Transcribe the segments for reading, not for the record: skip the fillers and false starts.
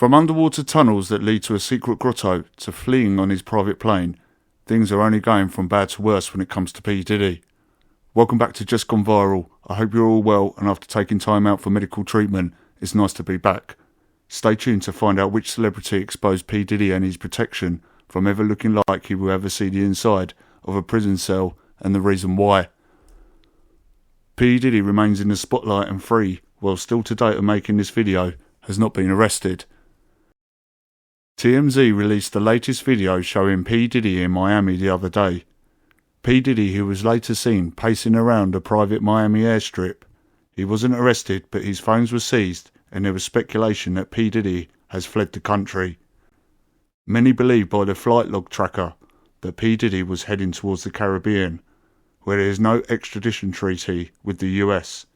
From underwater tunnels that lead to a secret grotto to fleeing on his private plane, things are only going from bad to worse when it comes to P. Diddy. Welcome back to Just Gone Viral. I hope you're all well, and after taking time out for medical treatment, it's nice to be back. Stay tuned to find out which celebrity exposed P. Diddy and his protection from ever looking like he will ever see the inside of a prison cell, and the reason why. P. Diddy remains in the spotlight and free, while still to date of making this video, has not been arrested. TMZ released the latest video showing P. Diddy in Miami the other day. P. Diddy, who was later seen pacing around a private Miami airstrip. He wasn't arrested, but his phones were seized, and there was speculation that P. Diddy has fled the country. Many believe by the flight log tracker that P. Diddy was heading towards the Caribbean, where there is no extradition treaty with the US.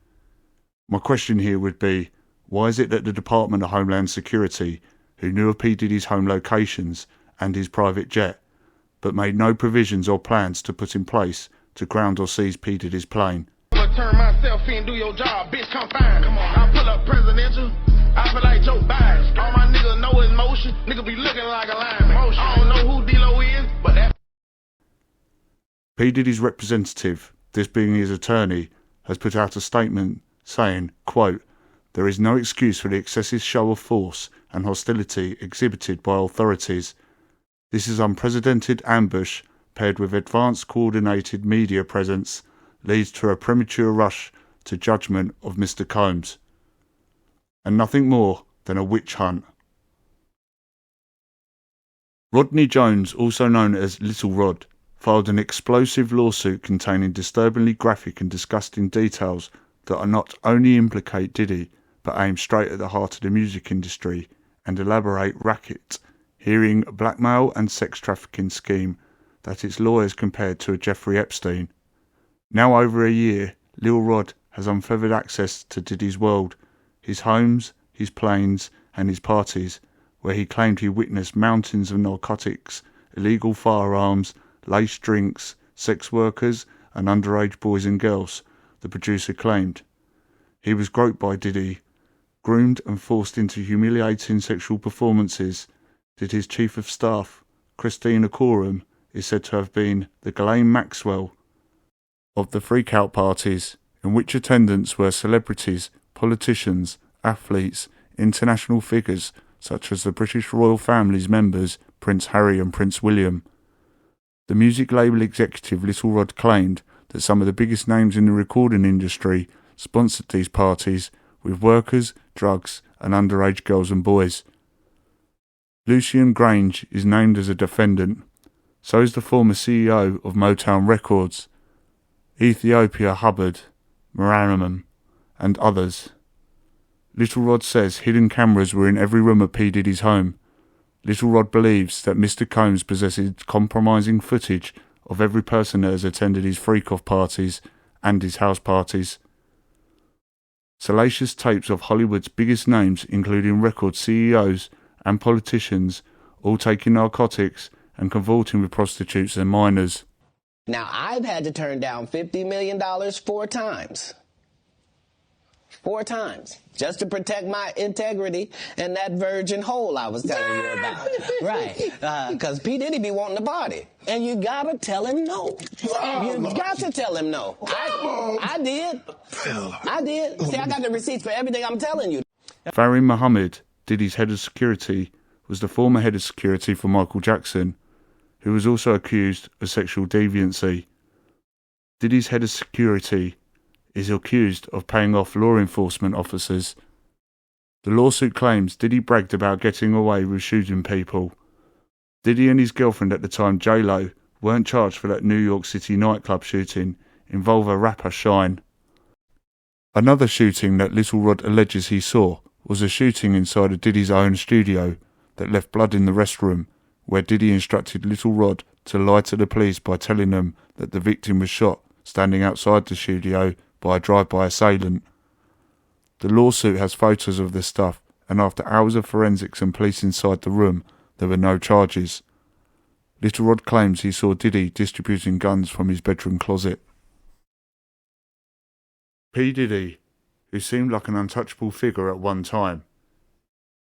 My question here would be, why is it that the Department of Homeland Security, who knew of P. Diddy's home locations and his private jet, but made no provisions or plans to put in place to ground or seize P. Diddy's plane? Turn myself in, do your job, bitch, come fine. Come on, I pull up presidential, I feel like Joe Biden. All my niggas know is motion, nigga be looking like a lineman. I don't know who D-Lo is, but that... P. Diddy's representative, this being his attorney, has put out a statement saying, quote, "There is no excuse for the excessive show of force and hostility exhibited by authorities. This is unprecedented ambush paired with advanced coordinated media presence leads to a premature rush to judgment of Mr. Combs, and nothing more than a witch hunt." Rodney Jones, also known as Little Rod, filed an explosive lawsuit containing disturbingly graphic and disgusting details that are not only implicate Diddy, but aim straight at the heart of the music industry and elaborate racket, hearing blackmail and sex trafficking scheme that its lawyers compared to a Jeffrey Epstein. Now over a year, Lil Rod has unfettered access to Diddy's world, his homes, his planes and his parties, where he claimed he witnessed mountains of narcotics, illegal firearms, laced drinks, sex workers and underage boys and girls, the producer claimed. He was groped by Diddy, groomed and forced into humiliating sexual performances. Diddy's chief of staff, Christina Coram, is said to have been the Ghislaine Maxwell of the freak-out parties, in which attendants were celebrities, politicians, athletes, international figures such as the British royal family's members Prince Harry and Prince William. The music label executive Little Rod claimed that some of the biggest names in the recording industry sponsored these parties with workers, drugs and underage girls and boys. Lucian Grange is named as a defendant. So is the former CEO of Motown Records, Ethiopia Hubbard, Moranam, and others. Little Rod says hidden cameras were in every room of P. Diddy's home. Little Rod believes that Mr. Combs possesses compromising footage of every person that has attended his freak-off parties and his house parties. Salacious tapes of Hollywood's biggest names, including record CEOs and politicians, all taking narcotics and cavorting with prostitutes and minors. Now, I've had to turn down $50 million 4 times. 4 times. Just to protect my integrity and that virgin hole I was telling you about. Right. Because P. Diddy be wanting the body. And you gotta tell him no. You got to tell him no. I did. I did. See, I got the receipts for everything I'm telling you. Farim Muhammad, Diddy's head of security, was the former head of security for Michael Jackson, who was also accused of sexual deviancy. Diddy's head of security is accused of paying off law enforcement officers. The lawsuit claims Diddy bragged about getting away with shooting people. Diddy and his girlfriend at the time, J-Lo, weren't charged for that New York City nightclub shooting involving rapper Shine. Another shooting that Little Rod alleges he saw was a shooting inside of Diddy's own studio that left blood in the restroom, where Diddy instructed Little Rod to lie to the police by telling them that the victim was shot standing outside the studio by a drive-by assailant. The lawsuit has photos of this stuff, and after hours of forensics and police inside the room, there were no charges. Little Rod claims he saw Diddy distributing guns from his bedroom closet. P. Diddy, who seemed like an untouchable figure at one time,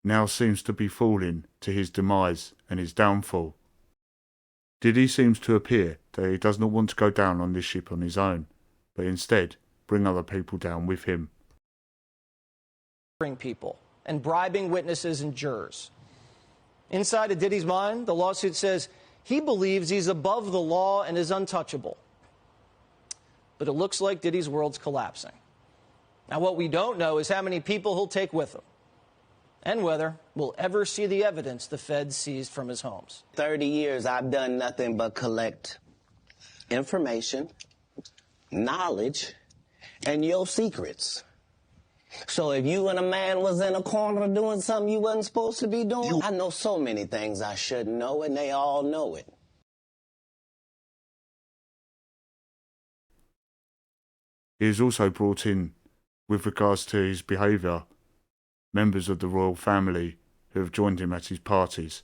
now seems to be falling to his demise and his downfall. Diddy seems to appear that he does not want to go down on this ship on his own, but instead bring other people down with him. People and bribing witnesses and jurors. Inside of Diddy's mind, the lawsuit says he believes he's above the law and is untouchable. But it looks like Diddy's world's collapsing. Now, what we don't know is how many people he'll take with him, and whether we'll ever see the evidence the feds seized from his homes. 30 years, I've done nothing but collect information, knowledge, and your secrets. So if you and a man was in a corner doing something you wasn't supposed to be doing, I know so many things I shouldn't know, and they all know it. He is also brought in, with regards to his behaviour, members of the royal family who have joined him at his parties.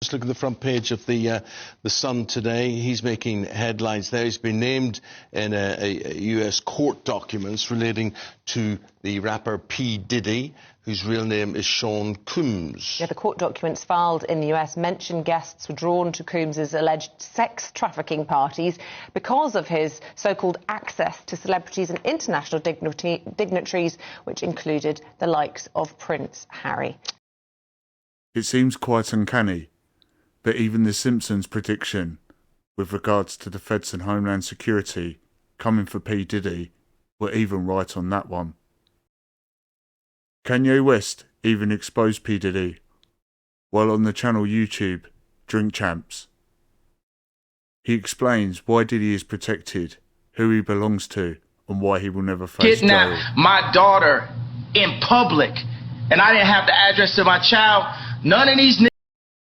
Just look at the front page of the Sun today. He's making headlines there. He's been named in a US court documents relating to the rapper P.Diddy, whose real name is Sean Combs. Yeah, the court documents filed in the US mention guests were drawn to Combs's alleged sex trafficking parties because of his so-called access to celebrities and international dignitaries, which included the likes of Prince Harry. It seems quite uncanny, but even the Simpsons' prediction with regards to the feds and Homeland Security coming for P. Diddy were even right on that one. Kanye West even exposed P. Diddy while on the channel YouTube Drink Champs. He explains why Diddy is protected, who he belongs to, and why he will never face jail. Kidnapped my daughter in public, and I didn't have the address to my child. None of these niggas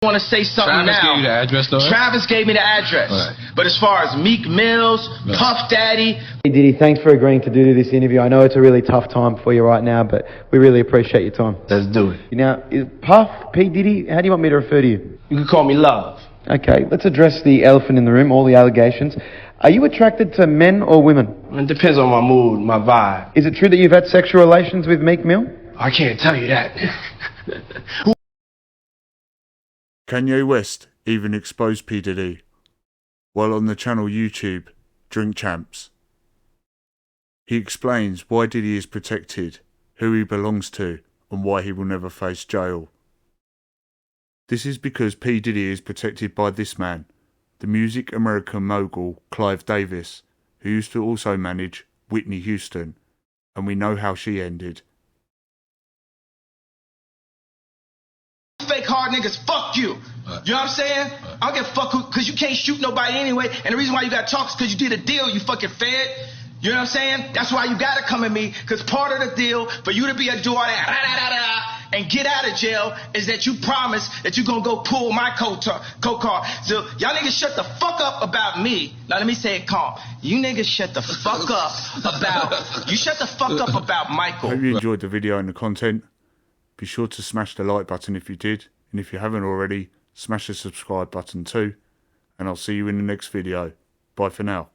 want to say something Travis now. gave you the address, though? Travis gave me the address. Right. But as far as Meek Mills, Puff Daddy. Hey Diddy, thanks for agreeing to do this interview. I know it's a really tough time for you right now, but we really appreciate your time. Let's do it. Now, is Puff, P. Diddy, how do you want me to refer to you? You can call me Love. Okay, let's address the elephant in the room, all the allegations. Are you attracted to men or women? It depends on my mood, my vibe. Is it true that you've had sexual relations with Meek Mill? I can't tell you that. Kanye West even exposed P. Diddy while on the channel YouTube Drink Champs. He explains why Diddy is protected, who he belongs to, and why he will never face jail. This is because P. Diddy is protected by this man, the music American mogul Clive Davis, who used to also manage Whitney Houston, and we know how she ended. Fake hard niggas, fuck you. You know what I'm saying? I don't give a fuck who, because you can't shoot nobody anyway. And the reason why you got to talk is because you did a deal, you fucking fed. You know what I'm saying? That's why you got to come at me, because part of the deal for you to be a do all that and get out of jail is that you promise that you're going to go pull my coat card. So y'all niggas shut the fuck up about me. Now let me say it calm. You niggas shut the fuck up about Michael. I hope you enjoyed the video and the content. Be sure to smash the like button if you did, and if you haven't already, smash the subscribe button too, and I'll see you in the next video. Bye for now.